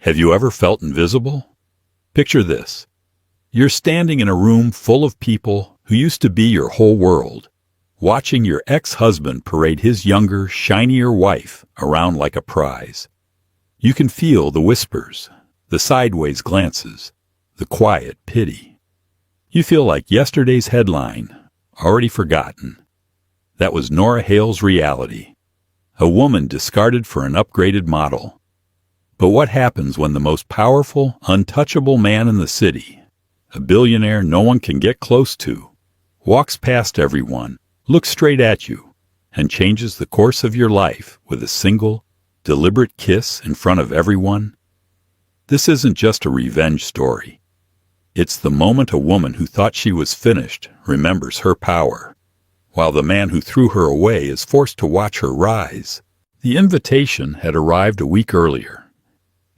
Have you ever felt invisible? Picture this. You're standing in a room full of people who used to be your whole world, watching your ex-husband parade his younger, shinier wife around like a prize. You can feel the whispers, the sideways glances, the quiet pity. You feel like yesterday's headline, already forgotten. That was Nora Hale's reality. A woman discarded for an upgraded model. But what happens when the most powerful, untouchable man in the city, a billionaire no one can get close to, walks past everyone, looks straight at you, and changes the course of your life with a single, deliberate kiss in front of everyone? This isn't just a revenge story. It's the moment a woman who thought she was finished remembers her power, while the man who threw her away is forced to watch her rise. The invitation had arrived a week earlier.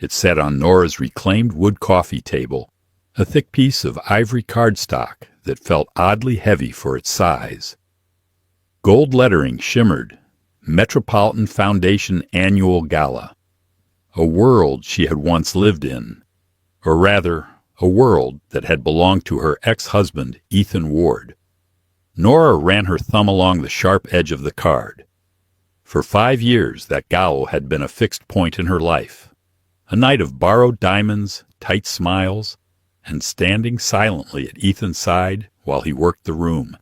It sat on Nora's reclaimed wood coffee table, a thick piece of ivory cardstock that felt oddly heavy for its size. Gold lettering shimmered, Metropolitan Foundation Annual Gala. A world she had once lived in, or rather, a world that had belonged to her ex-husband, Ethan Ward. Nora ran her thumb along the sharp edge of the card. For 5 years, that gala had been a fixed point in her life. A night of borrowed diamonds, tight smiles, and standing silently at Ethan's side while he worked the room.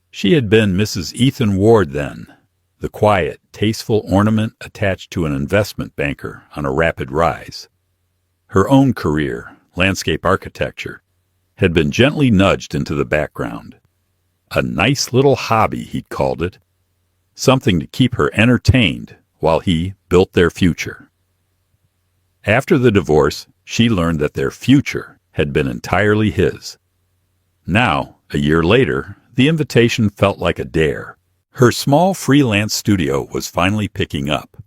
She had been Mrs. Ethan Ward then, the quiet, tasteful ornament attached to an investment banker on a rapid rise. Her own career, landscape architecture, had been gently nudged into the background. A nice little hobby, he'd called it, something to keep her entertained while he built their future. After the divorce, she learned that their future had been entirely his. Now, a year later, the invitation felt like a dare. Her small freelance studio was finally picking up.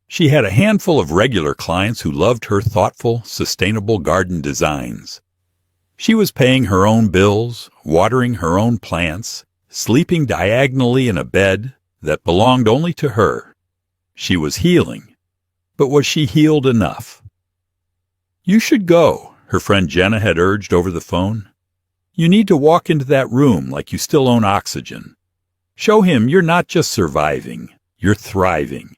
She had a handful of regular clients who loved her thoughtful, sustainable garden designs. She was paying her own bills, watering her own plants, sleeping diagonally in a bed that belonged only to her. She was healing. But was she healed enough? "You should go," her friend Jenna had urged over the phone. "You need to walk into that room like you still own oxygen. Show him you're not just surviving, you're thriving."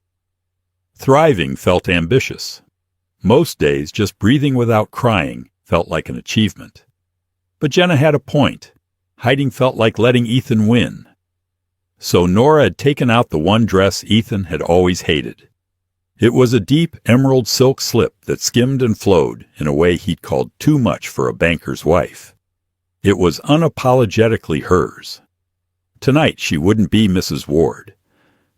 Thriving felt ambitious. Most days, just breathing without crying felt like an achievement. But Jenna had a point. Hiding felt like letting Ethan win. So Nora had taken out the one dress Ethan had always hated. It was a deep emerald silk slip that skimmed and flowed in a way he'd called too much for a banker's wife. It was unapologetically hers. Tonight she wouldn't be Mrs. Ward.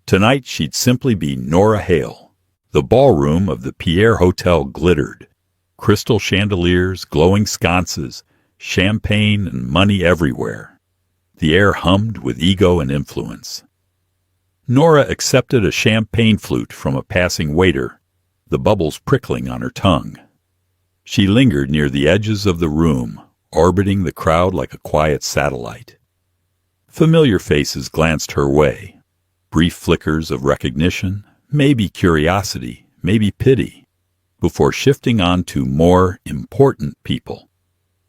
Tonight she'd simply be Nora Hale. The ballroom of the Pierre Hotel glittered. Crystal chandeliers, glowing sconces, champagne and money everywhere. The air hummed with ego and influence. Nora accepted a champagne flute from a passing waiter, the bubbles prickling on her tongue. She lingered near the edges of the room, orbiting the crowd like a quiet satellite. Familiar faces glanced her way, brief flickers of recognition, maybe curiosity, maybe pity, before shifting on to more important people.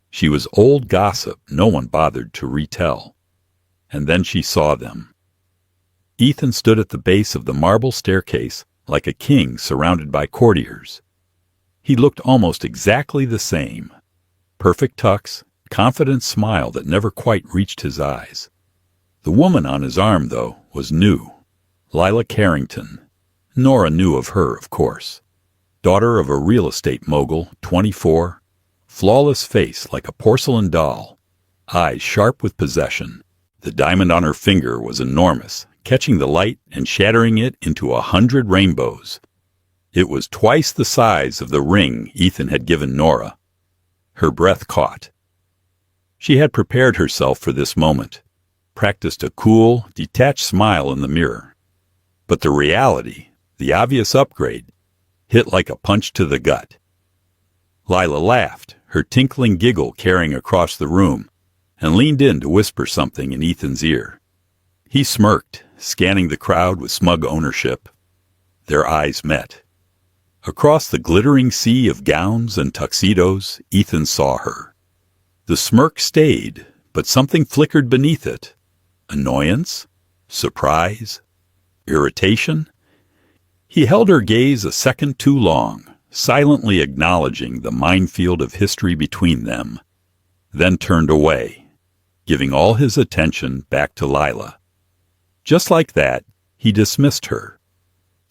She was old gossip no one bothered to retell. And then she saw them. Ethan stood at the base of the marble staircase like a king surrounded by courtiers. He looked almost exactly the same. Perfect tux, confident smile that never quite reached his eyes. The woman on his arm, though, was new. Lila Carrington. Nora knew of her, of course. Daughter of a real estate mogul, 24. Flawless face like a porcelain doll. Eyes sharp with possession. The diamond on her finger was enormous, catching the light and shattering it into 100 rainbows. It was twice the size of the ring Ethan had given Nora. Her breath caught. She had prepared herself for this moment, practiced a cool, detached smile in the mirror. But the reality, the obvious upgrade, hit like a punch to the gut. Lila laughed, her tinkling giggle carrying across the room, and leaned in to whisper something in Ethan's ear. He smirked, scanning the crowd with smug ownership. Their eyes met. Across the glittering sea of gowns and tuxedos, Ethan saw her. The smirk stayed, but something flickered beneath it. Annoyance? Surprise? Irritation? He held her gaze a second too long, silently acknowledging the minefield of history between them, then turned away, giving all his attention back to Lila. Just like that, he dismissed her.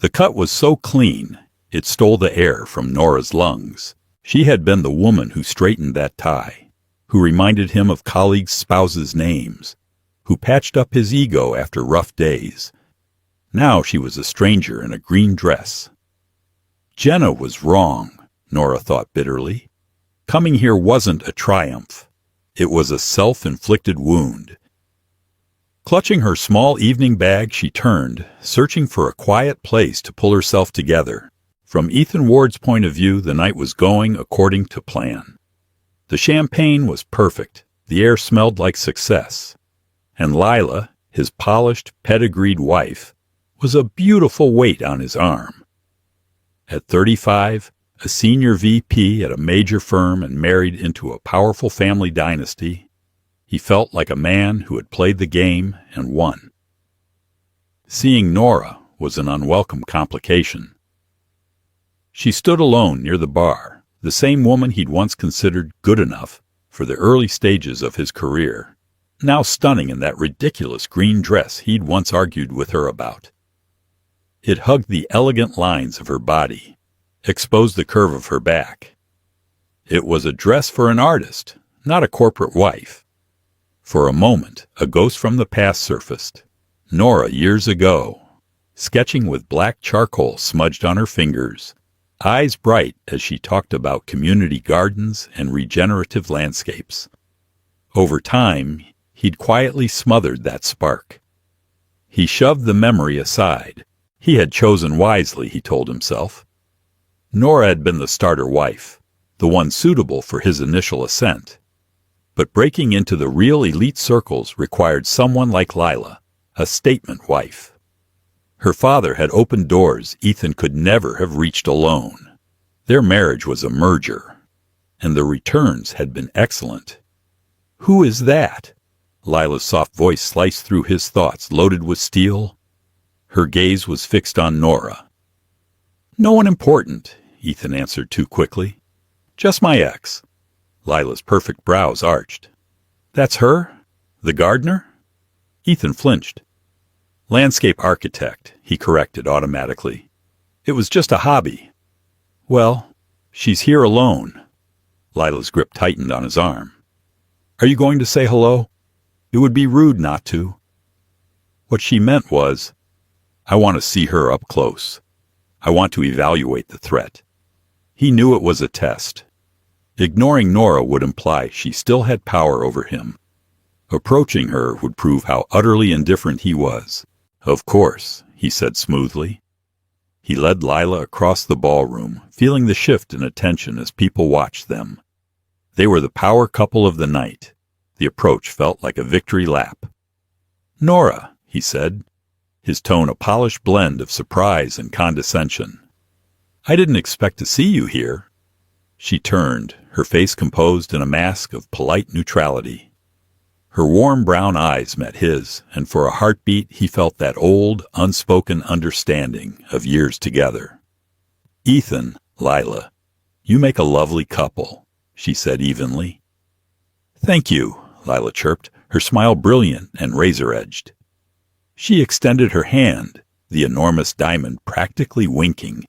The cut was so clean, it stole the air from Nora's lungs. She had been the woman who straightened that tie, who reminded him of colleagues' spouses' names, who patched up his ego after rough days. Now she was a stranger in a green dress. Jenna was wrong, Nora thought bitterly. Coming here wasn't a triumph. It was a self-inflicted wound. Clutching her small evening bag, she turned, searching for a quiet place to pull herself together. From Ethan Ward's point of view, the night was going according to plan. The champagne was perfect. The air smelled like success. And Lila, his polished, pedigreed wife, was a beautiful weight on his arm. At 35, a senior VP at a major firm and married into a powerful family dynasty, he felt like a man who had played the game and won. Seeing Nora was an unwelcome complication. She stood alone near the bar, the same woman he'd once considered good enough for the early stages of his career, now stunning in that ridiculous green dress he'd once argued with her about. It hugged the elegant lines of her body, exposed the curve of her back. It was a dress for an artist, not a corporate wife. For a moment, a ghost from the past surfaced. Nora years ago, sketching with black charcoal smudged on her fingers, eyes bright as she talked about community gardens and regenerative landscapes. Over time, he'd quietly smothered that spark. He shoved the memory aside. He had chosen wisely, he told himself. Nora had been the starter wife, the one suitable for his initial ascent. But breaking into the real elite circles required someone like Lila, a statement wife. Her father had opened doors Ethan could never have reached alone. Their marriage was a merger, and the returns had been excellent. Who is that? Lila's soft voice sliced through his thoughts, loaded with steel. Her gaze was fixed on Nora. No one important, Ethan answered too quickly. Just my ex. Lila's perfect brows arched. That's her? The gardener? Ethan flinched. Landscape architect, he corrected automatically. It was just a hobby. Well, she's here alone. Lila's grip tightened on his arm. Are you going to say hello? It would be rude not to. What she meant was, I want to see her up close. I want to evaluate the threat. He knew it was a test. Ignoring Nora would imply she still had power over him. Approaching her would prove how utterly indifferent he was. Of course, he said smoothly. He led Lila across the ballroom, feeling the shift in attention as people watched them. They were the power couple of the night. The approach felt like a victory lap. Nora, he said, his tone a polished blend of surprise and condescension. I didn't expect to see you here. She turned, her face composed in a mask of polite neutrality. Her warm brown eyes met his, and for a heartbeat he felt that old, unspoken understanding of years together. Ethan, Lila, you make a lovely couple, she said evenly. Thank you, Lila chirped, her smile brilliant and razor-edged. She extended her hand, the enormous diamond practically winking.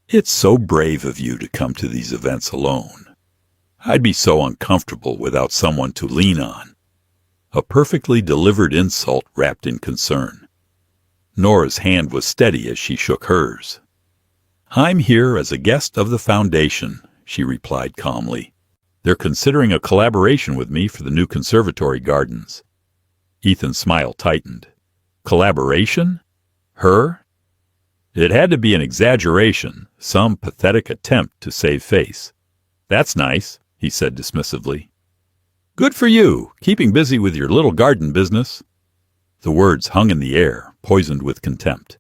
It's so brave of you to come to these events alone. I'd be so uncomfortable without someone to lean on. A perfectly delivered insult wrapped in concern. Nora's hand was steady as she shook hers. I'm here as a guest of the foundation, she replied calmly. They're considering a collaboration with me for the new conservatory gardens. Ethan's smile tightened. Collaboration? Her? It had to be an exaggeration, some pathetic attempt to save face. That's nice, he said dismissively. Good for you, keeping busy with your little garden business. The words hung in the air, poisoned with contempt.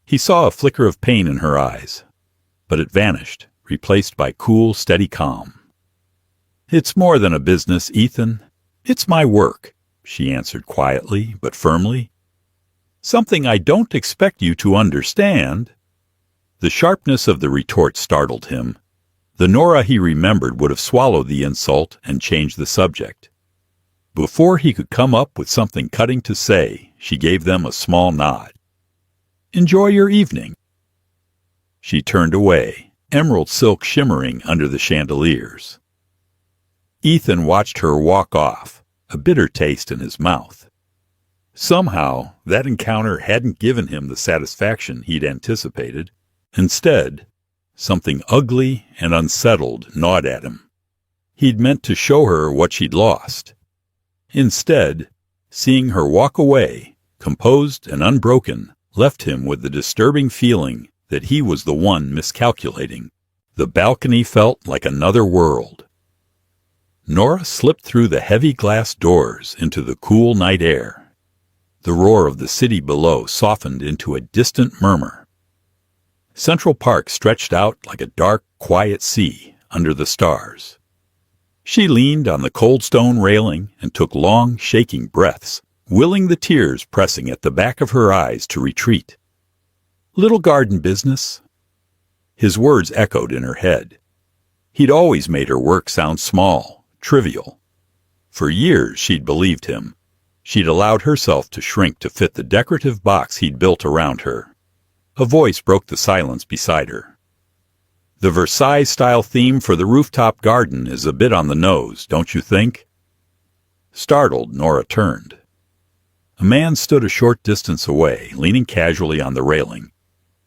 He saw a flicker of pain in her eyes. but it vanished, replaced by cool, steady calm. "It's more than a business, Ethan. It's my work," she answered quietly but firmly. "Something I don't expect you to understand." The sharpness of the retort startled him. The Nora he remembered would have swallowed the insult and changed the subject. Before he could come up with something cutting to say, she gave them a small nod. "Enjoy your evening." She turned away, emerald silk shimmering under the chandeliers. Ethan watched her walk off, a bitter taste in his mouth. Somehow, that encounter hadn't given him the satisfaction he'd anticipated. Instead, something ugly and unsettled gnawed at him. He'd meant to show her what she'd lost. Instead, seeing her walk away, composed and unbroken, left him with the disturbing feeling that he was the one miscalculating. The balcony felt like another world. Nora slipped through the heavy glass doors into the cool night air. The roar of the city below softened into a distant murmur. Central Park stretched out like a dark, quiet sea under the stars. She leaned on the cold stone railing and took long, shaking breaths, willing the tears pressing at the back of her eyes to retreat. "Little garden business." His words echoed in her head. He'd always made her work sound small, trivial. For years she'd believed him. She'd allowed herself to shrink to fit the decorative box he'd built around her. A voice broke the silence beside her. "The Versailles-style theme for the rooftop garden is a bit on the nose, don't you think?" Startled, Nora turned. A man stood a short distance away, leaning casually on the railing.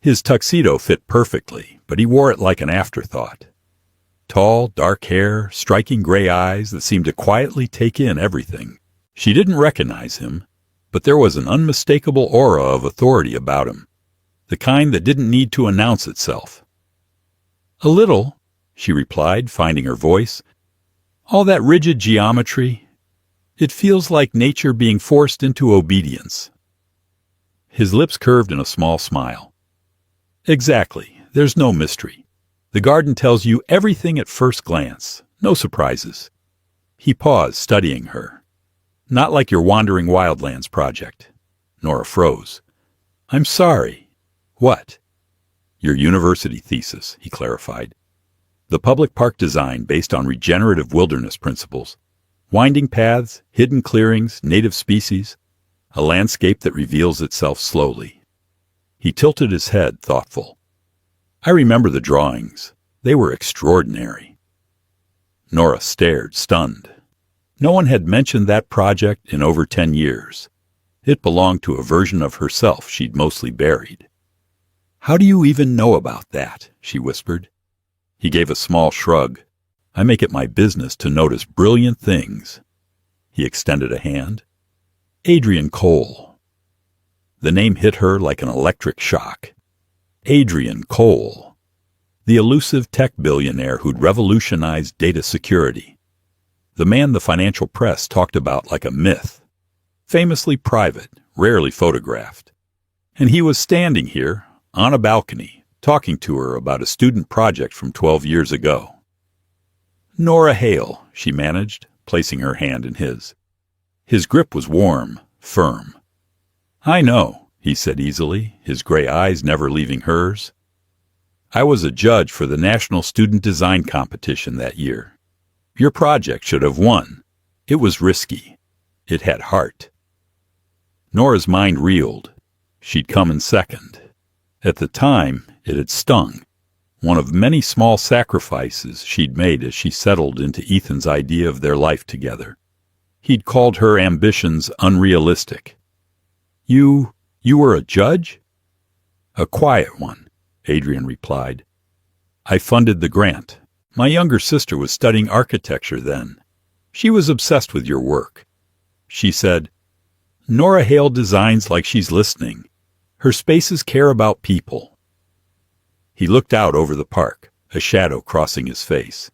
His tuxedo fit perfectly, but he wore it like an afterthought. Tall, dark hair, striking gray eyes that seemed to quietly take in everything. She didn't recognize him, but there was an unmistakable aura of authority about him, the kind that didn't need to announce itself. "A little," she replied, finding her voice. "All that rigid geometry. It feels like nature being forced into obedience." His lips curved in a small smile. "Exactly. There's no mystery. The garden tells you everything at first glance. No surprises." He paused, studying her. "Not like your Wandering Wildlands project." Nora froze. "I'm sorry." "What?" "Your university thesis," he clarified. "The public park design based on regenerative wilderness principles. Winding paths, hidden clearings, native species. A landscape that reveals itself slowly." He tilted his head, thoughtful. "I remember the drawings. They were extraordinary." Nora stared, stunned. No one had mentioned that project in over 10 years. It belonged to a version of herself she'd mostly buried. "How do you even know about that?" she whispered. He gave a small shrug. "I make it my business to notice brilliant things." He extended a hand. "Adrian Cole." The name hit her like an electric shock. Adrian Cole. The elusive tech billionaire who'd revolutionized data security. The man the financial press talked about like a myth. Famously private, rarely photographed. And he was standing here, on a balcony, talking to her about a student project from 12 years ago. "Nora Hale," she managed, placing her hand in his. His grip was warm, firm. "I know," he said easily, his gray eyes never leaving hers. "I was a judge for the National Student Design Competition that year. Your project should have won. It was risky. It had heart." Nora's mind reeled. She'd come in second. At the time, it had stung. One of many small sacrifices she'd made as she settled into Ethan's idea of their life together. He'd called her ambitions unrealistic. You were a judge?" "A quiet one," Adrian replied. "I funded the grant. My younger sister was studying architecture then. She was obsessed with your work. She said, 'Nora Hale designs like she's listening. Her spaces care about people.'" He looked out over the park, a shadow crossing his face.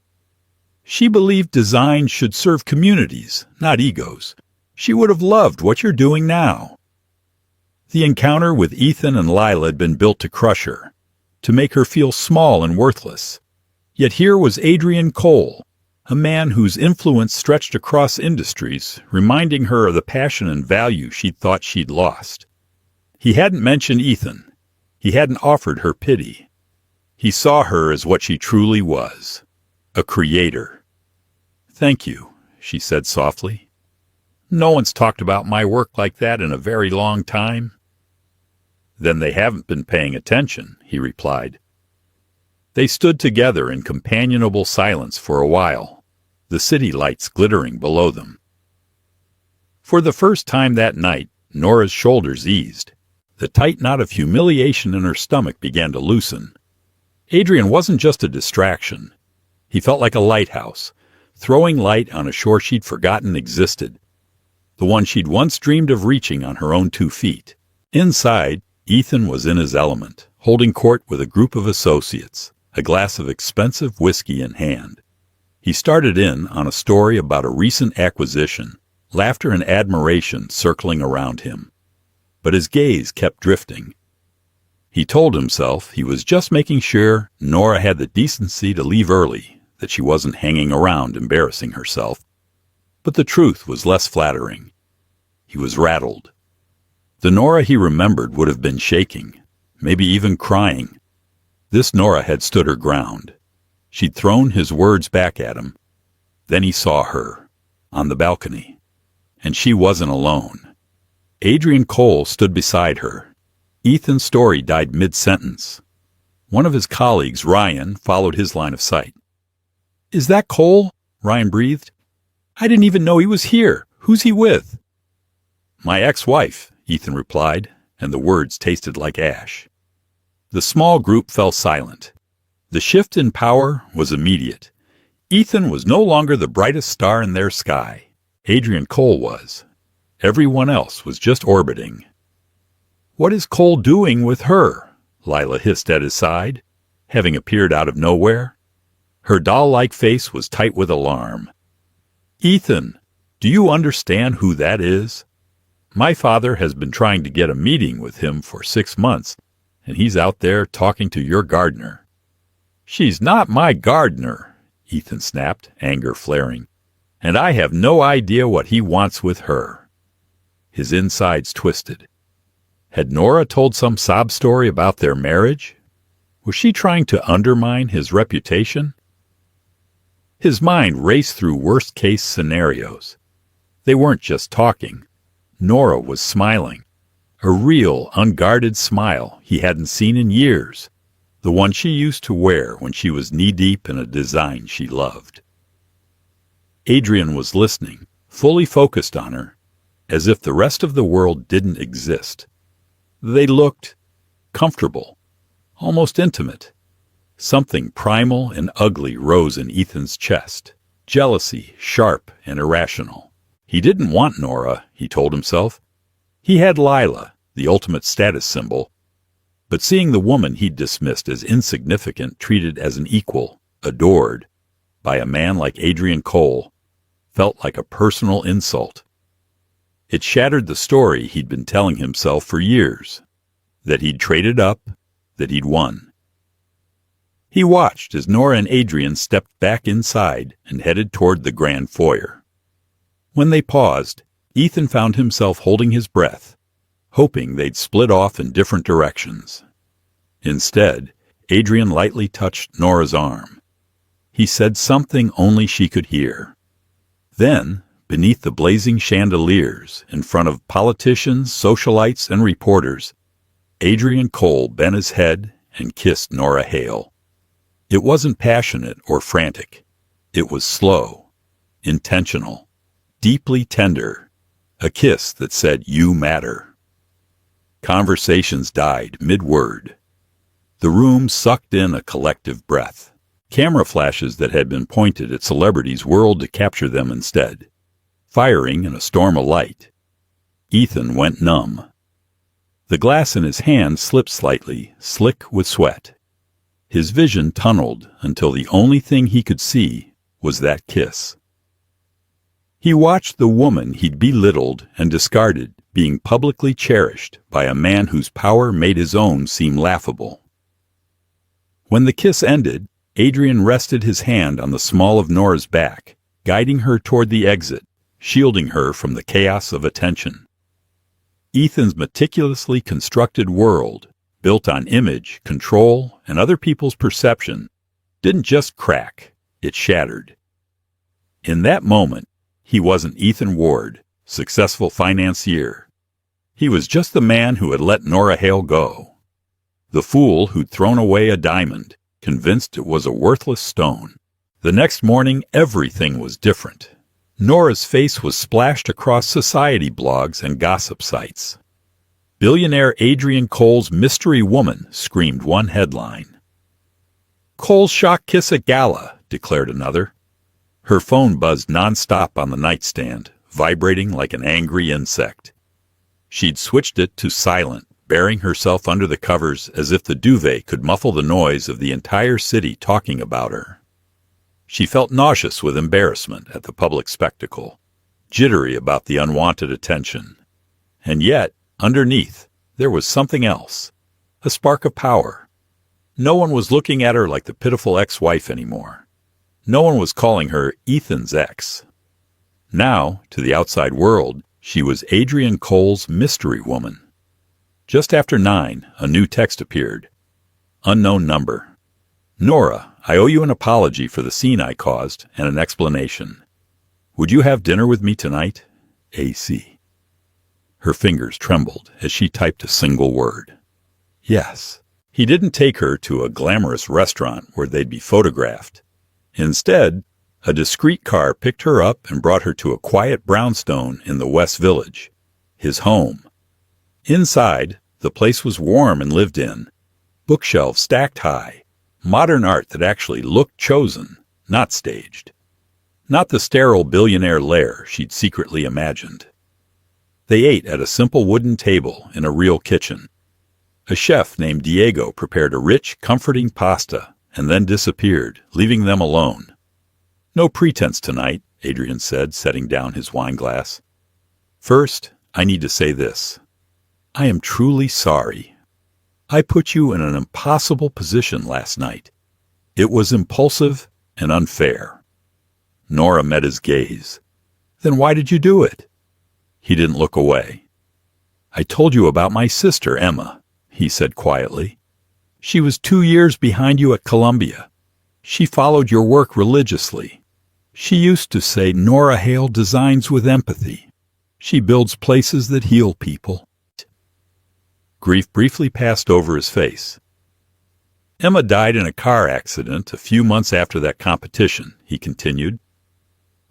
"She believed design should serve communities, not egos. She would have loved what you're doing now." The encounter with Ethan and Lila had been built to crush her. to make her feel small and worthless. Yet here was Adrian Cole, a man whose influence stretched across industries, reminding her of the passion and value she'd thought she'd lost. He hadn't mentioned Ethan. He hadn't offered her pity. He saw her as what she truly was, a creator. "Thank you," she said softly. "No one's talked about my work like that in a very long time." "Then they haven't been paying attention," he replied. They stood together in companionable silence for a while, the city lights glittering below them. For the first time that night, Nora's shoulders eased. The tight knot of humiliation in her stomach began to loosen. Adrian wasn't just a distraction. He felt like a lighthouse, throwing light on a shore she'd forgotten existed, the one she'd once dreamed of reaching on her own 2 feet. Inside, Ethan was in his element, holding court with a group of associates, a glass of expensive whiskey in hand. He started in on a story about a recent acquisition, laughter and admiration circling around him. But his gaze kept drifting. He told himself he was just making sure Nora had the decency to leave early, that she wasn't hanging around embarrassing herself. But the truth was less flattering. He was rattled. The Nora he remembered would have been shaking, maybe even crying. This Nora had stood her ground. She'd thrown his words back at him. Then he saw her, on the balcony. And she wasn't alone. Adrian Cole stood beside her. Ethan's story died mid-sentence. One of his colleagues, Ryan, followed his line of sight. "Is that Cole?" Ryan breathed. "I didn't even know he was here. Who's he with?" "My ex-wife," Ethan replied, and the words tasted like ash. The small group fell silent. The shift in power was immediate. Ethan was no longer the brightest star in their sky. Adrian Cole was. Everyone else was just orbiting. "What is Cole doing with her?" Lila hissed at his side, having appeared out of nowhere. Her doll-like face was tight with alarm. "Ethan, do you understand who that is? My father has been trying to get a meeting with him for 6 months, and he's out there talking to your gardener." "She's not my gardener," Ethan snapped, anger flaring. "And I have no idea what he wants with her." His insides twisted. Had Nora told some sob story about their marriage? Was she trying to undermine his reputation? His mind raced through worst-case scenarios. They weren't just talking. Nora was smiling. A real, unguarded smile he hadn't seen in years. The one she used to wear when she was knee-deep in a design she loved. Adrian was listening, fully focused on her, as if the rest of the world didn't exist. They looked comfortable, almost intimate. Something primal and ugly rose in Ethan's chest, jealousy, sharp and irrational. He didn't want Nora, he told himself. He had Lila, the ultimate status symbol, but seeing the woman he'd dismissed as insignificant treated as an equal, adored, by a man like Adrian Cole, felt like a personal insult. It shattered the story he'd been telling himself for years, that he'd traded up, that he'd won. He watched as Nora and Adrian stepped back inside and headed toward the grand foyer. When they paused, Ethan found himself holding his breath, hoping they'd split off in different directions. Instead, Adrian lightly touched Nora's arm. He said something only she could hear. Then, beneath the blazing chandeliers, in front of politicians, socialites, and reporters, Adrian Cole bent his head and kissed Nora Hale. It wasn't passionate or frantic. It was slow, intentional, deeply tender, a kiss that said, "You matter." Conversations died mid-word. The room sucked in a collective breath. Camera flashes that had been pointed at celebrities whirled to capture them instead, firing in a storm of light. Ethan went numb. The glass in his hand slipped slightly, slick with sweat. His vision tunneled until the only thing he could see was that kiss. He watched the woman he'd belittled and discarded being publicly cherished by a man whose power made his own seem laughable. When the kiss ended, Adrian rested his hand on the small of Nora's back, guiding her toward the exit, shielding her from the chaos of attention. Ethan's meticulously constructed world, built on image, control, and other people's perception, didn't just crack, it shattered. In that moment, he wasn't Ethan Ward, successful financier. He was just the man who had let Nora Hale go. The fool who'd thrown away a diamond, convinced it was a worthless stone. The next morning, everything was different. Nora's face was splashed across society blogs and gossip sites. Billionaire Adrian Cole's mystery woman, screamed one headline. Cole's shock kiss at gala, declared another. Her phone buzzed nonstop on the nightstand, vibrating like an angry insect. She'd switched it to silent, burying herself under the covers as if the duvet could muffle the noise of the entire city talking about her. She felt nauseous with embarrassment at the public spectacle, jittery about the unwanted attention. And yet, underneath, there was something else, a spark of power. No one was looking at her like the pitiful ex-wife anymore. No one was calling her Ethan's ex. Now, to the outside world, she was Adrian Cole's mystery woman. Just after 9, a new text appeared. Unknown number. Nora, I owe you an apology for the scene I caused and an explanation. Would you have dinner with me tonight? AC. Her fingers trembled as she typed a single word. Yes. He didn't take her to a glamorous restaurant where they'd be photographed. Instead, a discreet car picked her up and brought her to a quiet brownstone in the West Village, his home. Inside, the place was warm and lived in. Bookshelves stacked high. Modern art that actually looked chosen, not staged. Not the sterile billionaire lair she'd secretly imagined. They ate at a simple wooden table in a real kitchen. A chef named Diego prepared a rich, comforting pasta and then disappeared, leaving them alone. No pretense tonight, Adrian said, setting down his wine glass. First, I need to say this. I am truly sorry. I put you in an impossible position last night. It was impulsive and unfair. Nora met his gaze. Then why did you do it? He didn't look away. I told you about my sister, Emma, he said quietly. She was 2 years behind you at Columbia. She followed your work religiously. She used to say Nora Hale designs with empathy. She builds places that heal people. Grief briefly passed over his face. Emma died in a car accident a few months after that competition, he continued.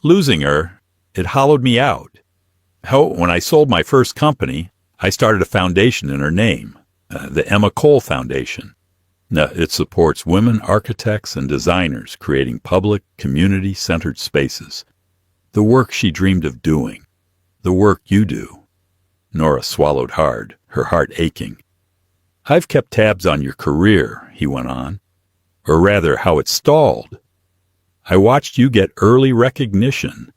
Losing her, it hollowed me out. When I sold my first company, I started a foundation in her name, the Emma Cole Foundation. It supports women architects and designers creating public, community-centered spaces. The work she dreamed of doing. The work you do. Nora swallowed hard, her heart aching. I've kept tabs on your career, he went on. Or rather, how it stalled. I watched you get early recognition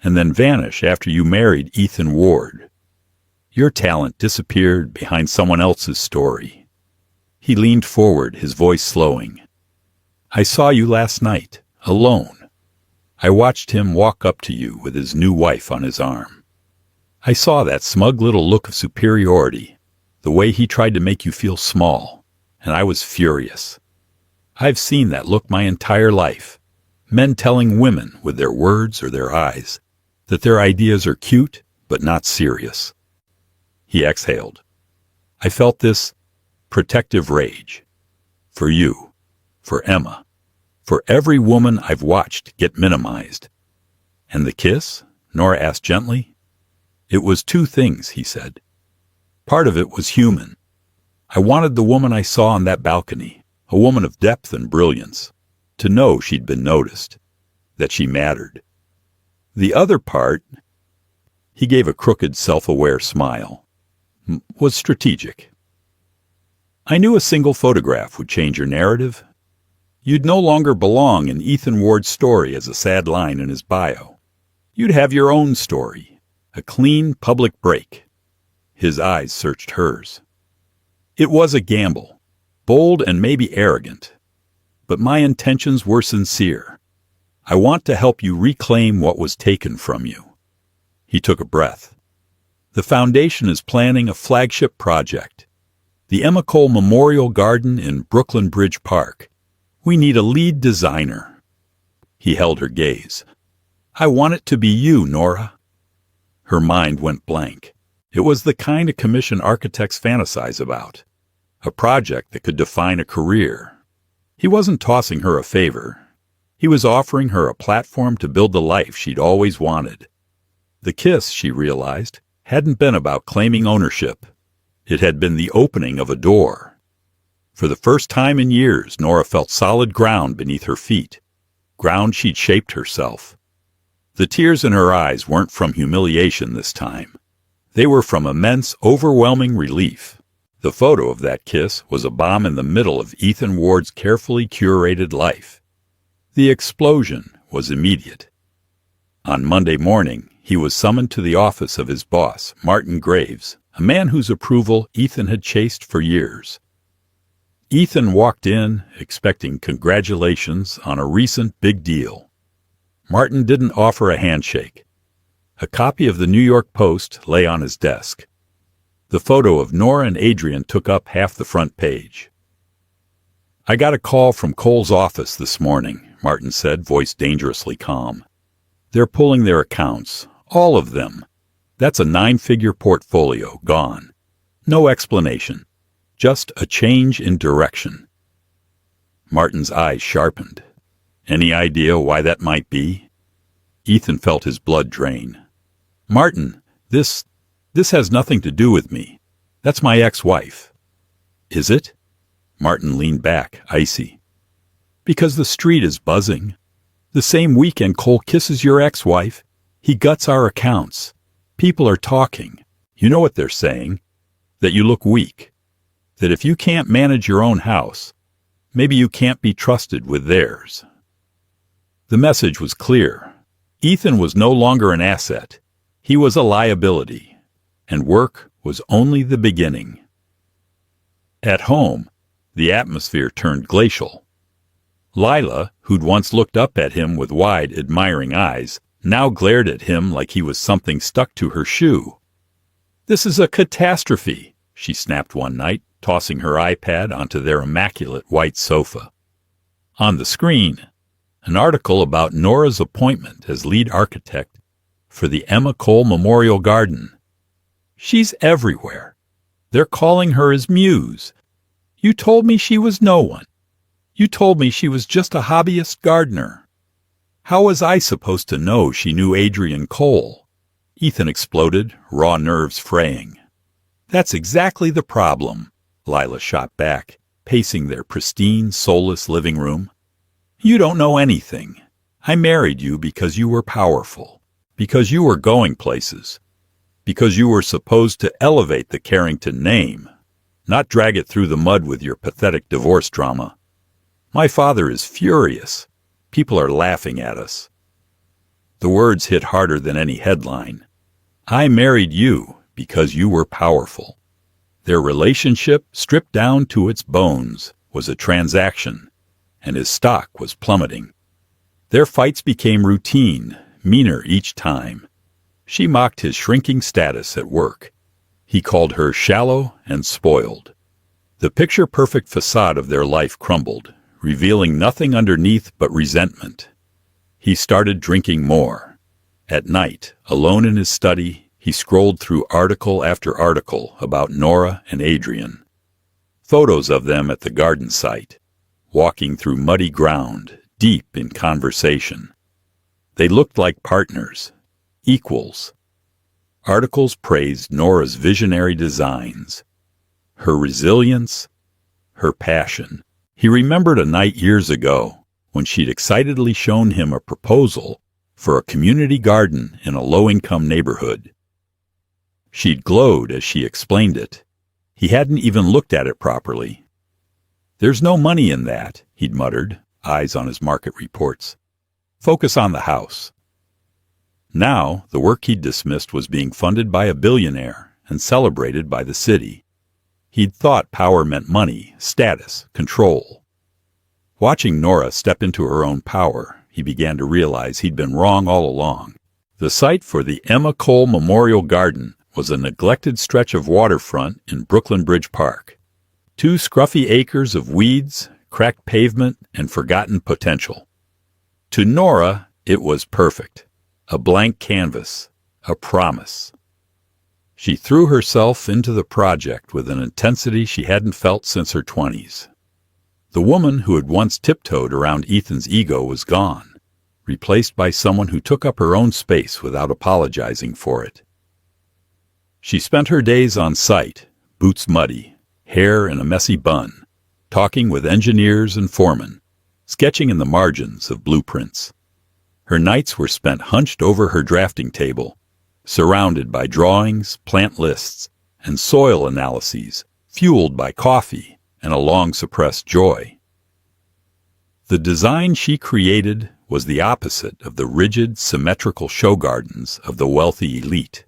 and then vanish after you married Ethan Ward. Your talent disappeared behind someone else's story. He leaned forward, his voice slowing. I saw you last night, alone. I watched him walk up to you with his new wife on his arm. I saw that smug little look of superiority, the way he tried to make you feel small, and I was furious. I've seen that look my entire life. Men telling women with their words or their eyes that their ideas are cute but not serious. He exhaled. I felt this protective rage. For you, for Emma, for every woman I've watched get minimized. And the kiss? Nora asked gently. It was 2 things, he said. Part of it was human. I wanted the woman I saw on that balcony, a woman of depth and brilliance, to know she'd been noticed, that she mattered. The other part, he gave a crooked, self-aware smile, was strategic. I knew a single photograph would change your narrative. You'd no longer belong in Ethan Ward's story as a sad line in his bio. You'd have your own story. A clean public break. His eyes searched hers. It was a gamble, bold and maybe arrogant, but my intentions were sincere. I want to help you reclaim what was taken from you." He took a breath. "The foundation is planning a flagship project, the Emma Cole Memorial Garden in Brooklyn Bridge Park. We need a lead designer." He held her gaze. "I want it to be you, Nora." Her mind went blank. It was the kind of commission architects fantasize about, a project that could define a career. He wasn't tossing her a favor. He was offering her a platform to build the life she'd always wanted. The kiss, she realized, hadn't been about claiming ownership. It had been the opening of a door. For the first time in years, Nora felt solid ground beneath her feet, ground she'd shaped herself. The tears in her eyes weren't from humiliation this time. They were from immense, overwhelming relief. The photo of that kiss was a bomb in the middle of Ethan Ward's carefully curated life. The explosion was immediate. On Monday morning, he was summoned to the office of his boss, Martin Graves, a man whose approval Ethan had chased for years. Ethan walked in, expecting congratulations on a recent big deal. Martin didn't offer a handshake. A copy of the New York Post lay on his desk. The photo of Nora and Adrian took up half the front page. "I got a call from Cole's office this morning," Martin said, voice dangerously calm. "They're pulling their accounts, all of them. That's a 9-figure portfolio gone. No explanation. Just a change in direction." Martin's eyes sharpened. "Any idea why that might be?" Ethan felt his blood drain. "Martin, this has nothing to do with me. That's my ex-wife." "Is it?" Martin leaned back, icy. "Because the street is buzzing. The same weekend Cole kisses your ex-wife, he guts our accounts. People are talking. You know what they're saying? That you look weak. That if you can't manage your own house, maybe you can't be trusted with theirs." The message was clear. Ethan was no longer an asset. He was a liability, and work was only the beginning. At home, the atmosphere turned glacial. Lila, who'd once looked up at him with wide, admiring eyes, now glared at him like he was something stuck to her shoe. "This is a catastrophe," she snapped one night, tossing her iPad onto their immaculate white sofa. On the screen, an article about Nora's appointment as lead architect for the Emma Cole Memorial Garden. "She's everywhere. They're calling her his muse. You told me she was no one. You told me she was just a hobbyist gardener. How was I supposed to know she knew Adrian Cole?" Ethan exploded, raw nerves fraying. "That's exactly the problem," Lila shot back, pacing their pristine, soulless living room. "You don't know anything. I married you because you were powerful, because you were going places, because you were supposed to elevate the Carrington name, not drag it through the mud with your pathetic divorce drama. My father is furious. People are laughing at us." The words hit harder than any headline. "I married you because you were powerful." Their relationship, stripped down to its bones, was a transaction, and his stock was plummeting. Their fights became routine, meaner each time. She mocked his shrinking status at work. He called her shallow and spoiled. The picture-perfect facade of their life crumbled, revealing nothing underneath but resentment. He started drinking more. At night, alone in his study, he scrolled through article after article about Nora and Adrian. Photos of them at the garden site, walking through muddy ground, deep in conversation. They looked like partners, equals. Articles praised Nora's visionary designs, her resilience, her passion. He remembered a night years ago when she'd excitedly shown him a proposal for a community garden in a low-income neighborhood. She'd glowed as she explained it. He hadn't even looked at it properly. "There's no money in that," he'd muttered, eyes on his market reports. "Focus on the house." Now, the work he'd dismissed was being funded by a billionaire and celebrated by the city. He'd thought power meant money, status, control. Watching Nora step into her own power, he began to realize he'd been wrong all along. The site for the Emma Cole Memorial Garden was a neglected stretch of waterfront in Brooklyn Bridge Park. 2 scruffy acres of weeds, cracked pavement, and forgotten potential. To Nora, it was perfect. A blank canvas, a promise. She threw herself into the project with an intensity she hadn't felt since her 20s. The woman who had once tiptoed around Ethan's ego was gone, replaced by someone who took up her own space without apologizing for it. She spent her days on site, boots muddy, hair in a messy bun, talking with engineers and foremen, sketching in the margins of blueprints. Her nights were spent hunched over her drafting table, surrounded by drawings, plant lists, and soil analyses, fueled by coffee and a long-suppressed joy. The design she created was the opposite of the rigid, symmetrical show gardens of the wealthy elite.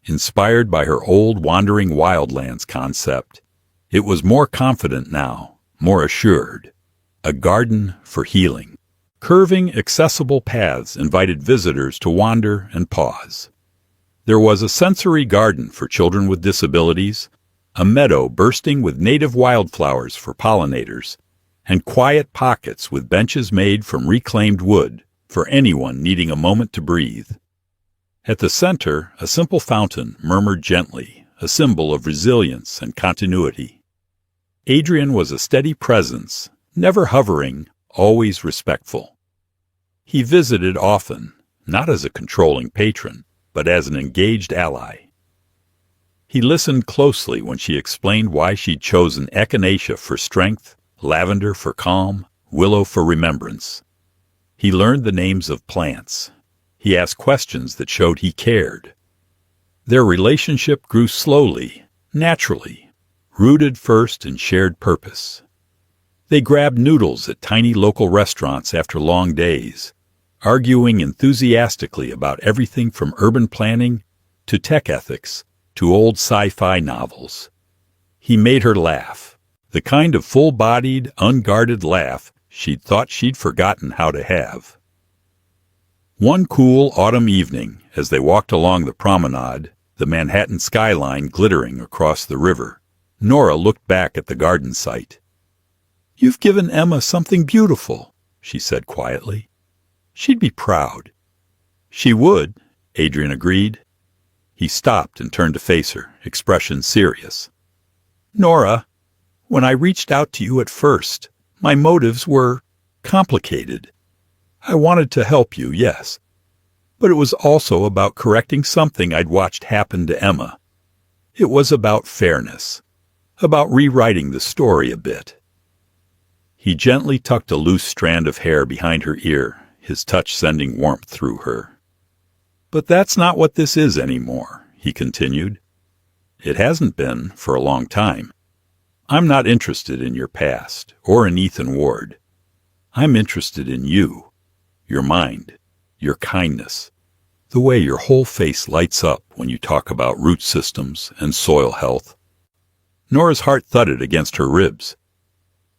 Inspired by her old wandering wildlands concept, it was more confident now, more assured. A garden for healing. Curving, accessible paths invited visitors to wander and pause. There was a sensory garden for children with disabilities, a meadow bursting with native wildflowers for pollinators, and quiet pockets with benches made from reclaimed wood for anyone needing a moment to breathe. At the center, a simple fountain murmured gently, a symbol of resilience and continuity. Adrian was a steady presence, never hovering, always respectful. He visited often, not as a controlling patron, but as an engaged ally. He listened closely when she explained why she'd chosen echinacea for strength, lavender for calm, willow for remembrance. He learned the names of plants. He asked questions that showed he cared. Their relationship grew slowly, naturally, rooted first in shared purpose. They grabbed noodles at tiny local restaurants after long days, arguing enthusiastically about everything from urban planning to tech ethics to old sci-fi novels. He made her laugh, the kind of full-bodied, unguarded laugh she'd thought she'd forgotten how to have. One cool autumn evening, as they walked along the promenade, the Manhattan skyline glittering across the river, Nora looked back at the garden site. "You've given Emma something beautiful," she said quietly. "She'd be proud." "She would," Adrian agreed. He stopped and turned to face her, expression serious. "Nora, when I reached out to you at first, my motives were complicated. I wanted to help you, yes, but it was also about correcting something I'd watched happen to Emma. It was about fairness, about rewriting the story a bit." He gently tucked a loose strand of hair behind her ear, his touch sending warmth through her. "But that's not what this is anymore," he continued. "It hasn't been for a long time. I'm not interested in your past or in Ethan Ward. I'm interested in you, your mind, your kindness, the way your whole face lights up when you talk about root systems and soil health." Nora's heart thudded against her ribs.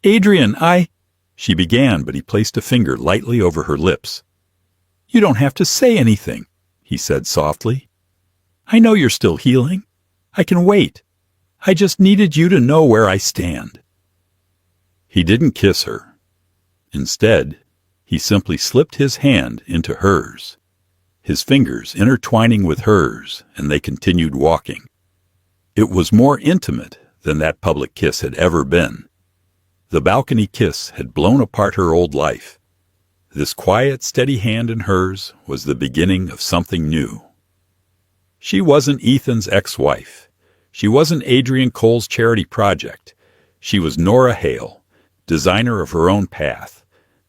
"Adrian, she began, but he placed a finger lightly over her lips. "You don't have to say anything," he said softly. "I know you're still healing. I can wait. I just needed you to know where I stand." He didn't kiss her. Instead, he simply slipped his hand into hers, his fingers intertwining with hers, and they continued walking. It was more intimate than that public kiss had ever been. The balcony kiss had blown apart her old life. This quiet, steady hand in hers was the beginning of something new. She wasn't Ethan's ex-wife. She wasn't Adrian Cole's charity project. She was Nora Hale, designer of her own path,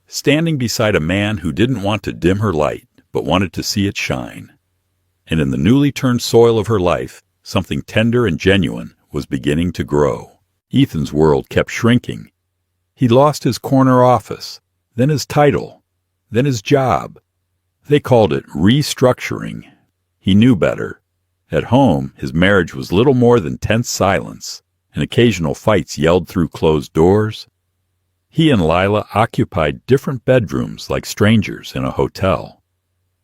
standing beside a man who didn't want to dim her light, but wanted to see it shine. And in the newly turned soil of her life, something tender and genuine was beginning to grow. Ethan's world kept shrinking. He lost his corner office, then his title, then his job. They called it restructuring. He knew better. At home, his marriage was little more than tense silence, and occasional fights yelled through closed doors. He and Lila occupied different bedrooms like strangers in a hotel.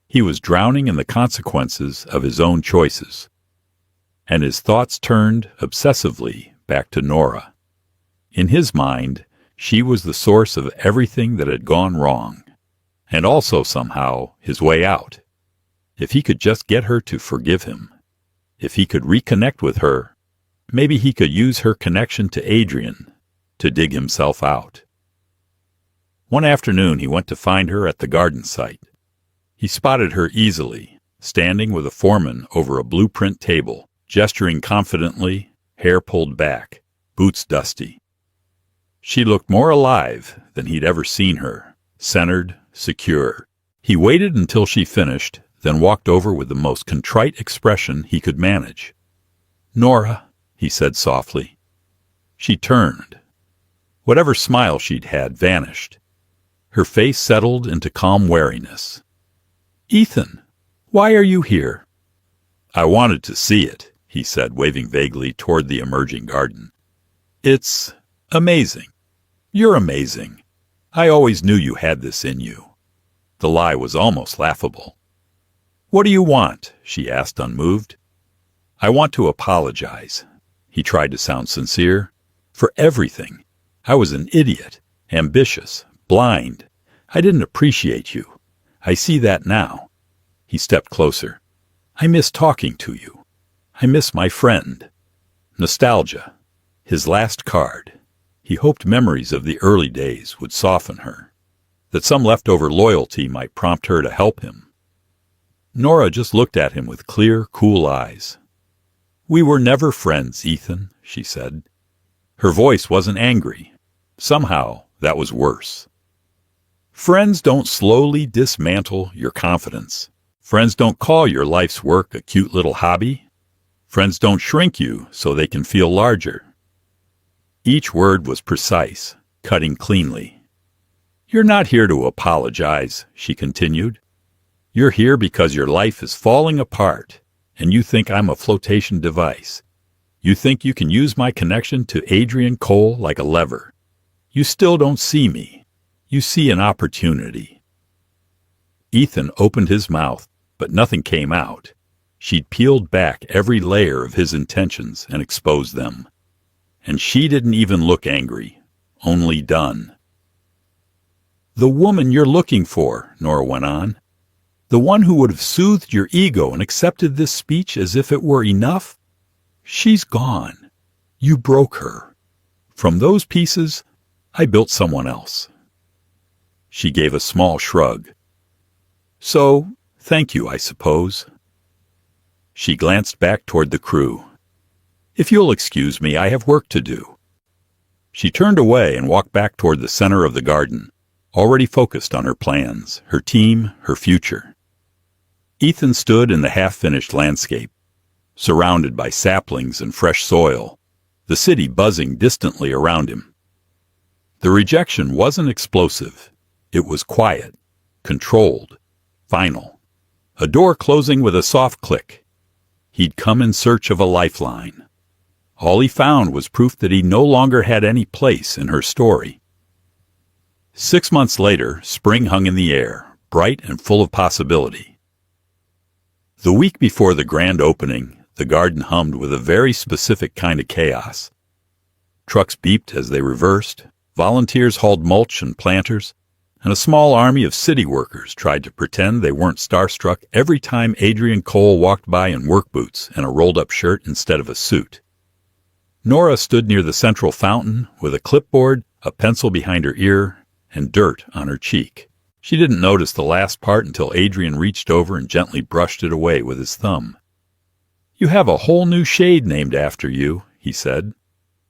He was drowning in the consequences of his own choices. And his thoughts turned obsessively back to Nora. In his mind, she was the source of everything that had gone wrong, and also somehow his way out. If he could just get her to forgive him, if he could reconnect with her, maybe he could use her connection to Adrian to dig himself out. One afternoon he went to find her at the garden site. He spotted her easily, standing with a foreman over a blueprint table, gesturing confidently, hair pulled back, boots dusty. She looked more alive than he'd ever seen her, centered, secure. He waited until she finished, then walked over with the most contrite expression he could manage. "Nora," he said softly. She turned. Whatever smile she'd had vanished. Her face settled into calm wariness. "Ethan, why are you here?" "I wanted to see it," he said, waving vaguely toward the emerging garden. "It's amazing. You're amazing. I always knew you had this in you." The lie was almost laughable. "What do you want?" she asked, unmoved. "I want to apologize." He tried to sound sincere. "For everything. I was an idiot, ambitious, blind. I didn't appreciate you. I see that now." He stepped closer. "I miss talking to you. I miss my friend." Nostalgia. His last card. He hoped memories of the early days would soften her, that some leftover loyalty might prompt her to help him. Nora just looked at him with clear, cool eyes. "We were never friends, Ethan," she said. Her voice wasn't angry. Somehow, that was worse. Friends don't slowly dismantle your confidence. Friends don't call your life's work a cute little hobby. Friends don't shrink you so they can feel larger. Each word was precise, cutting cleanly. "You're not here to apologize," she continued. "You're here because your life is falling apart, and you think I'm a flotation device. You think you can use my connection to Adrian Cole like a lever. You still don't see me. You see an opportunity." Ethan opened his mouth, but nothing came out. She'd peeled back every layer of his intentions and exposed them. And she didn't even look angry, only done. "The woman you're looking for," Nora went on, "the one who would have soothed your ego and accepted this speech as if it were enough, she's gone. You broke her. From those pieces, I built someone else." She gave a small shrug. "So, thank you, I suppose." She glanced back toward the crew. "If you'll excuse me, I have work to do." She turned away and walked back toward the center of the garden, already focused on her plans, her team, her future. Ethan stood in the half-finished landscape, surrounded by saplings and fresh soil, the city buzzing distantly around him. The rejection wasn't explosive. It was quiet, controlled, final. A door closing with a soft click. He'd come in search of a lifeline. All he found was proof that he no longer had any place in her story. 6 months later, spring hung in the air, bright and full of possibility. The week before the grand opening, the garden hummed with a very specific kind of chaos. Trucks beeped as they reversed, volunteers hauled mulch and planters, and a small army of city workers tried to pretend they weren't starstruck every time Adrian Cole walked by in work boots and a rolled-up shirt instead of a suit. Nora stood near the central fountain with a clipboard, a pencil behind her ear, and dirt on her cheek. She didn't notice the last part until Adrian reached over and gently brushed it away with his thumb. "You have a whole new shade named after you," he said.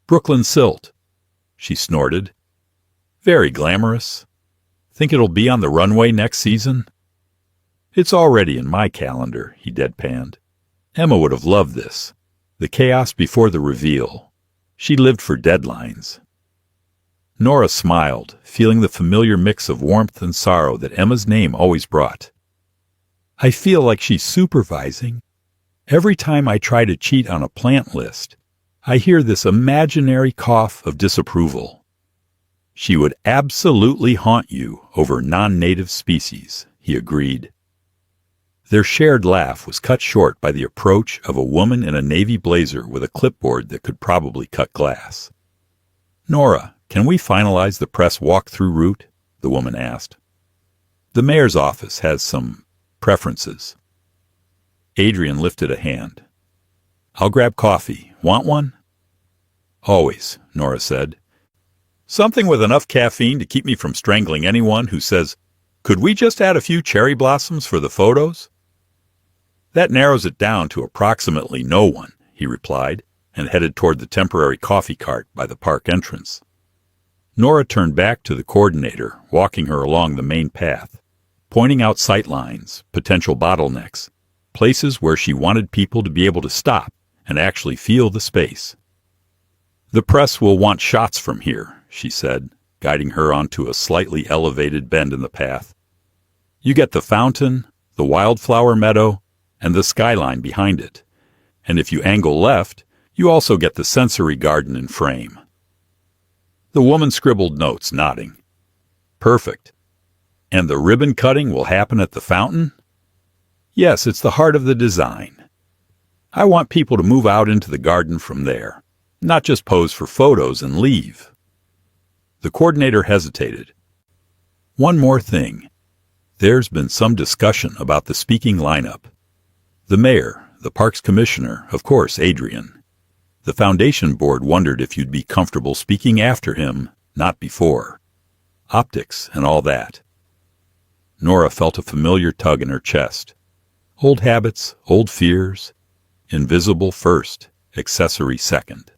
"Brooklyn Silt." She snorted. "Very glamorous. Think it'll be on the runway next season?" "It's already in my calendar," he deadpanned. Emma would have loved this. The chaos before the reveal. She lived for deadlines. Nora smiled, feeling the familiar mix of warmth and sorrow that Emma's name always brought. "I feel like she's supervising. Every time I try to cheat on a plant list, I hear this imaginary cough of disapproval." She would absolutely haunt you over non-native species, he agreed. Their shared laugh was cut short by the approach of a woman in a navy blazer with a clipboard that could probably cut glass. "Nora, can we finalize the press walk-through route?" the woman asked. "The mayor's office has some preferences." Adrian lifted a hand. "I'll grab coffee. Want one?" "Always," Nora said. "Something with enough caffeine to keep me from strangling anyone who says, 'Could we just add a few cherry blossoms for the photos?'" "That narrows it down to approximately no one," he replied, and headed toward the temporary coffee cart by the park entrance. Nora turned back to the coordinator, walking her along the main path, pointing out sight lines, potential bottlenecks, places where she wanted people to be able to stop and actually feel the space. "The press will want shots from here," she said, guiding her onto a slightly elevated bend in the path. "You get the fountain, the wildflower meadow, and the skyline behind it. And if you angle left, you also get the sensory garden in frame." The woman scribbled notes, nodding. "Perfect. And the ribbon cutting will happen at the fountain?" "Yes, it's the heart of the design. I want people to move out into the garden from there, not just pose for photos and leave." The coordinator hesitated. "One more thing. There's been some discussion about the speaking lineup. The mayor, the parks commissioner, of course, Adrian. The foundation board wondered if you'd be comfortable speaking after him, not before. Optics and all that." Nora felt a familiar tug in her chest. Old habits, old fears. Invisible first, accessory second.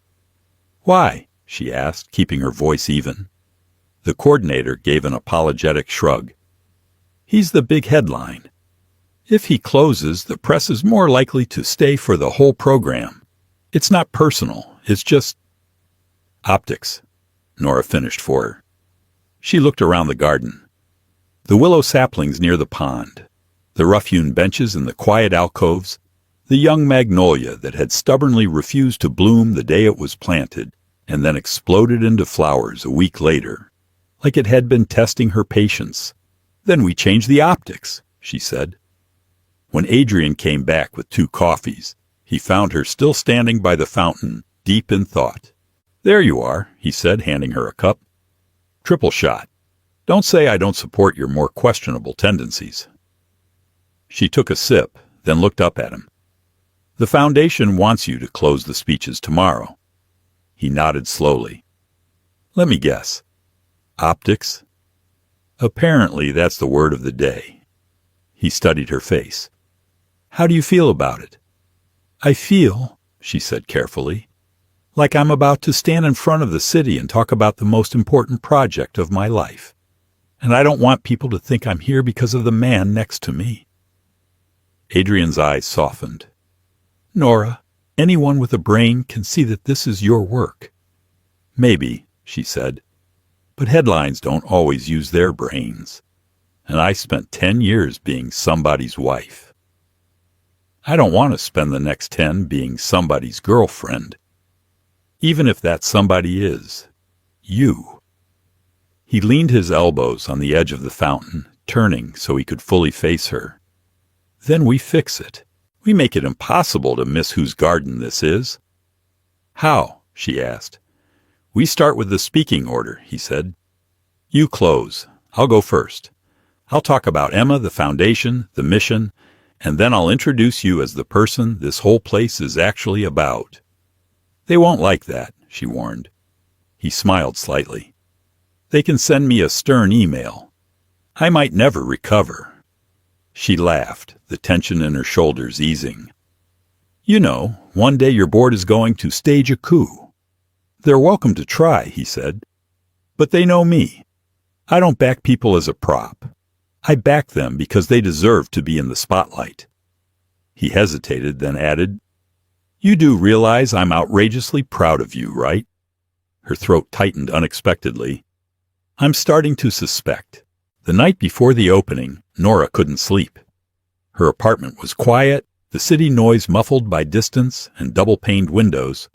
"Why?" she asked, keeping her voice even. The coordinator gave an apologetic shrug. "He's the big headline. If he closes, the press is more likely to stay for the whole program. It's not personal, it's just—" "Optics," Nora finished for her. She looked around the garden. The willow saplings near the pond, the rough-hewn benches in the quiet alcoves, the young magnolia that had stubbornly refused to bloom the day it was planted and then exploded into flowers a week later, like it had been testing her patience. "Then we changed the optics," she said. When Adrian came back with 2 coffees, he found her still standing by the fountain, deep in thought. "There you are," he said, handing her a cup. "Triple shot. Don't say I don't support your more questionable tendencies." She took a sip, then looked up at him. "The foundation wants you to close the speeches tomorrow." He nodded slowly. "Let me guess. Optics?" "Apparently that's the word of the day." He studied her face. "How do you feel about it?" "I feel," she said carefully, "like I'm about to stand in front of the city and talk about the most important project of my life. And I don't want people to think I'm here because of the man next to me." Adrian's eyes softened. "Nora, anyone with a brain can see that this is your work." "Maybe," she said, "but headlines don't always use their brains. And I spent 10 years being somebody's wife. I don't want to spend the next 10 being somebody's girlfriend. Even if that somebody is you." He leaned his elbows on the edge of the fountain, turning so he could fully face her. "Then we fix it. We make it impossible to miss whose garden this is." "How?" she asked. "We start with the speaking order," he said. "You close. I'll go first. I'll talk about Emma, the foundation, the mission, and then I'll introduce you as the person this whole place is actually about." "They won't like that," she warned. He smiled slightly. "They can send me a stern email. I might never recover." She laughed, the tension in her shoulders easing. "You know, one day your board is going to stage a coup." "They're welcome to try," he said. "But they know me. I don't back people as a prop. I back them because they deserve to be in the spotlight." He hesitated, then added, "You do realize I'm outrageously proud of you, right?" Her throat tightened unexpectedly. "I'm starting to suspect." The night before the opening, Nora couldn't sleep. Her apartment was quiet, the city noise muffled by distance and double-paned windows.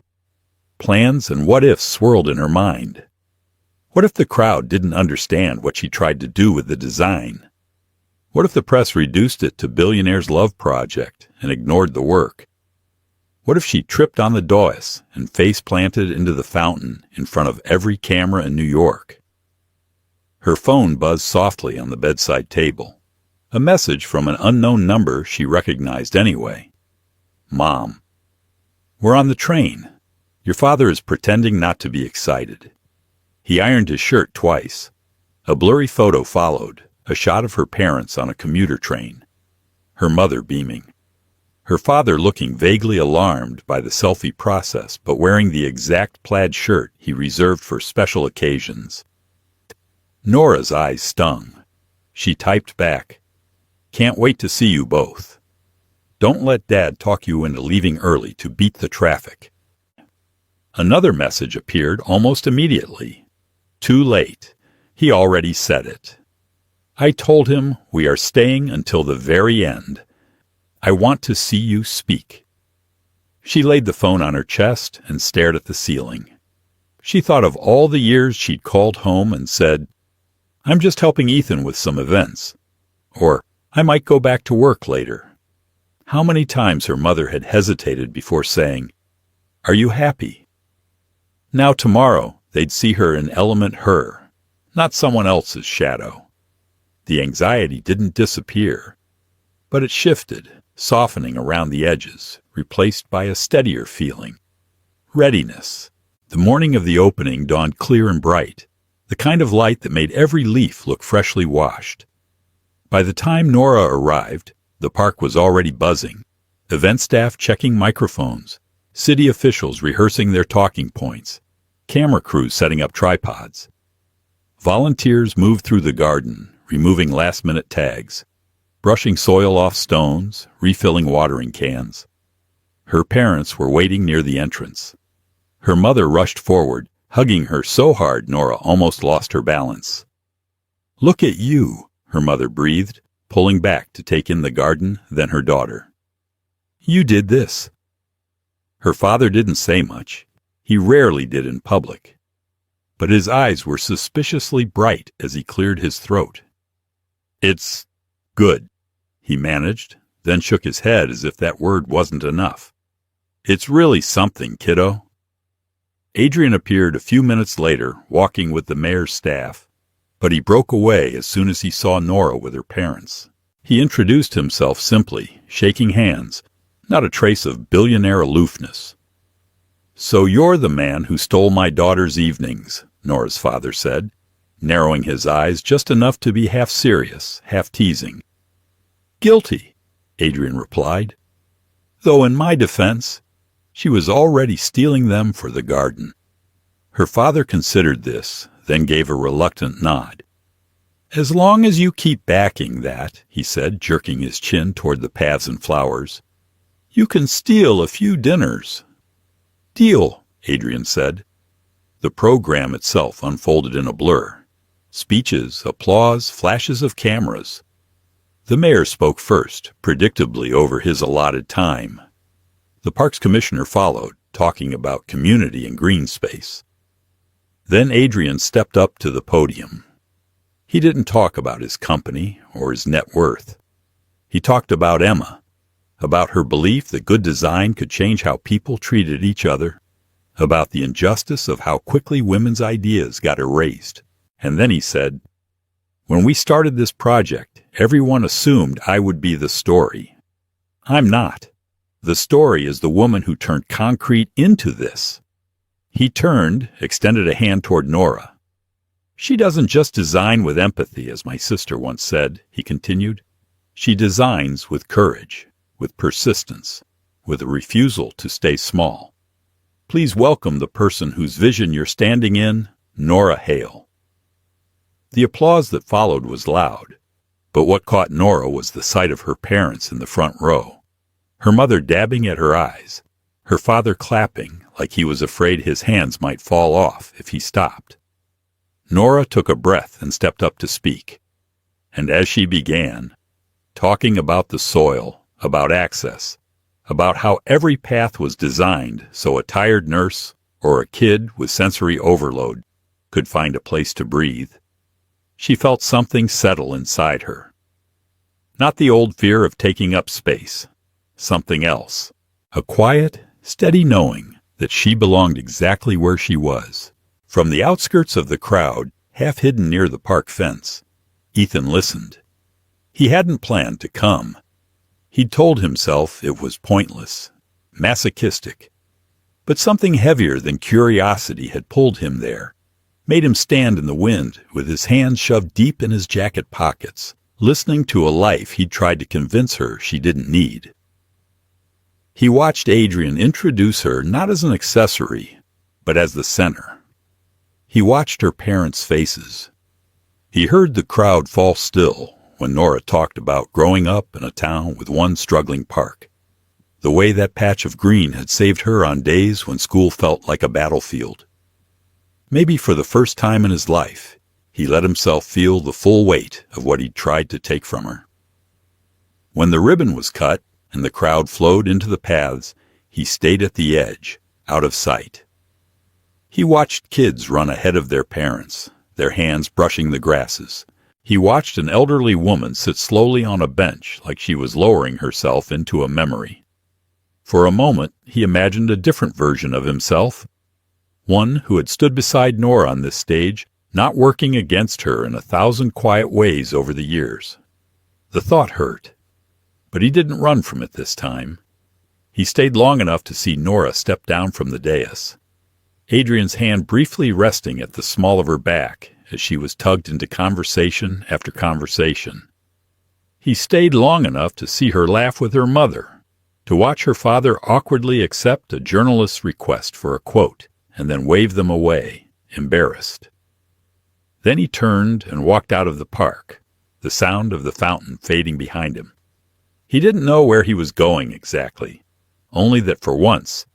Plans and what-ifs swirled in her mind. What if the crowd didn't understand what she tried to do with the design? What if the press reduced it to Billionaire's love project and ignored the work? What if she tripped on the dais and face-planted into the fountain in front of every camera in New York? Her phone buzzed softly on the bedside table. A message from an unknown number she recognized anyway. Mom. We're on the train. Your father is pretending not to be excited. He ironed his shirt twice. A blurry photo followed, a shot of her parents on a commuter train. Her mother beaming. Her father looking vaguely alarmed by the selfie process, but wearing the exact plaid shirt he reserved for special occasions. Nora's eyes stung. She typed back, "Can't wait to see you both. Don't let Dad talk you into leaving early to beat the traffic." Another message appeared almost immediately. Too late. He already said it. I told him we are staying until the very end. I want to see you speak. She laid the phone on her chest and stared at the ceiling. She thought of all the years she'd called home and said, "I'm just helping Ethan with some events," or "I might go back to work later." How many times her mother had hesitated before saying, "Are you happy?" Now tomorrow they'd see her in element her, not someone else's shadow. The anxiety didn't disappear, but it shifted, softening around the edges, replaced by a steadier feeling. Readiness. The morning of the opening dawned clear and bright, the kind of light that made every leaf look freshly washed. By the time Nora arrived, the park was already buzzing, event staff checking microphones, city officials rehearsing their talking points, camera crews setting up tripods. Volunteers moved through the garden, removing last-minute tags, brushing soil off stones, refilling watering cans. Her parents were waiting near the entrance. Her mother rushed forward, hugging her so hard Nora almost lost her balance. "Look at you," her mother breathed, pulling back to take in the garden, then her daughter. "You did this." Her father didn't say much. He rarely did in public. But his eyes were suspiciously bright as he cleared his throat. "It's good," he managed, then shook his head as if that word wasn't enough. "It's really something, kiddo." Adrian appeared a few minutes later, walking with the mayor's staff, but he broke away as soon as he saw Nora with her parents. He introduced himself simply, shaking hands, not a trace of billionaire aloofness. "So you're the man who stole my daughter's evenings," Nora's father said, narrowing his eyes just enough to be half serious, half teasing. "Guilty," Adrian replied. "Though in my defense, she was already stealing them for the garden." Her father considered this, then gave a reluctant nod. "As long as you keep backing that," he said, jerking his chin toward the paths and flowers, "you can steal a few dinners." "Deal," Adrian said. The program itself unfolded in a blur. Speeches, applause, flashes of cameras. The mayor spoke first, predictably over his allotted time. The parks commissioner followed, talking about community and green space. Then Adrian stepped up to the podium. He didn't talk about his company or his net worth. He talked about Emma, about her belief that good design could change how people treated each other, about the injustice of how quickly women's ideas got erased. And then he said, "When we started this project, everyone assumed I would be the story. I'm not. The story is the woman who turned concrete into this." He turned, extended a hand toward Nora. "She doesn't just design with empathy, as my sister once said," he continued. "She designs with courage, with persistence, with a refusal to stay small. Please welcome the person whose vision you're standing in, Nora Hale." The applause that followed was loud, but what caught Nora was the sight of her parents in the front row, her mother dabbing at her eyes, her father clapping like he was afraid his hands might fall off if he stopped. Nora took a breath and stepped up to speak, and as she began, talking about the soil, about access, about how every path was designed so a tired nurse or a kid with sensory overload could find a place to breathe. She felt something settle inside her. Not the old fear of taking up space. Something else. A quiet, steady knowing that she belonged exactly where she was. From the outskirts of the crowd, half hidden near the park fence, Ethan listened. He hadn't planned to come. He'd told himself it was pointless, masochistic. But something heavier than curiosity had pulled him there, made him stand in the wind with his hands shoved deep in his jacket pockets, listening to a life he'd tried to convince her she didn't need. He watched Adrian introduce her not as an accessory, but as the center. He watched her parents' faces. He heard the crowd fall still when Nora talked about growing up in a town with one struggling park. The way that patch of green had saved her on days when school felt like a battlefield. Maybe for the first time in his life, he let himself feel the full weight of what he'd tried to take from her. When the ribbon was cut and the crowd flowed into the paths, he stayed at the edge, out of sight. He watched kids run ahead of their parents, their hands brushing the grasses. He watched an elderly woman sit slowly on a bench like she was lowering herself into a memory. For a moment, he imagined a different version of himself, one who had stood beside Nora on this stage, not working against her in 1,000 quiet ways over the years. The thought hurt, but he didn't run from it this time. He stayed long enough to see Nora step down from the dais, Adrian's hand briefly resting at the small of her back as she was tugged into conversation after conversation. He stayed long enough to see her laugh with her mother, to watch her father awkwardly accept a journalist's request for a quote and then wave them away, embarrassed. Then he turned and walked out of the park, the sound of the fountain fading behind him. He didn't know where he was going exactly, only that for once,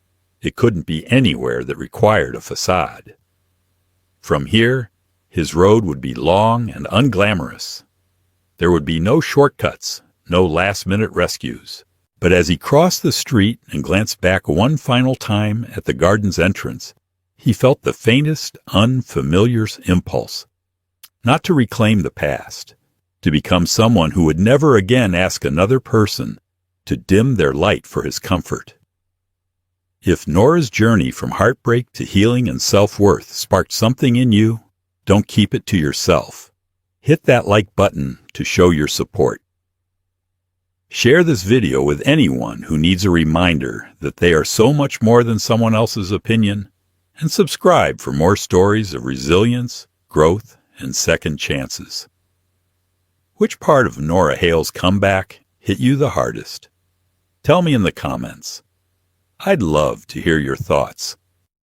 it couldn't be anywhere that required a facade. From here, his road would be long and unglamorous. There would be no shortcuts, no last-minute rescues. But as he crossed the street and glanced back one final time at the garden's entrance, he felt the faintest, unfamiliar impulse, not to reclaim the past, to become someone who would never again ask another person to dim their light for his comfort. If Nora's journey from heartbreak to healing and self-worth sparked something in you, don't keep it to yourself. Hit that like button to show your support. Share this video with anyone who needs a reminder that they are so much more than someone else's opinion, and subscribe for more stories of resilience, growth, and second chances. Which part of Nora Hale's comeback hit you the hardest? Tell me in the comments. I'd love to hear your thoughts.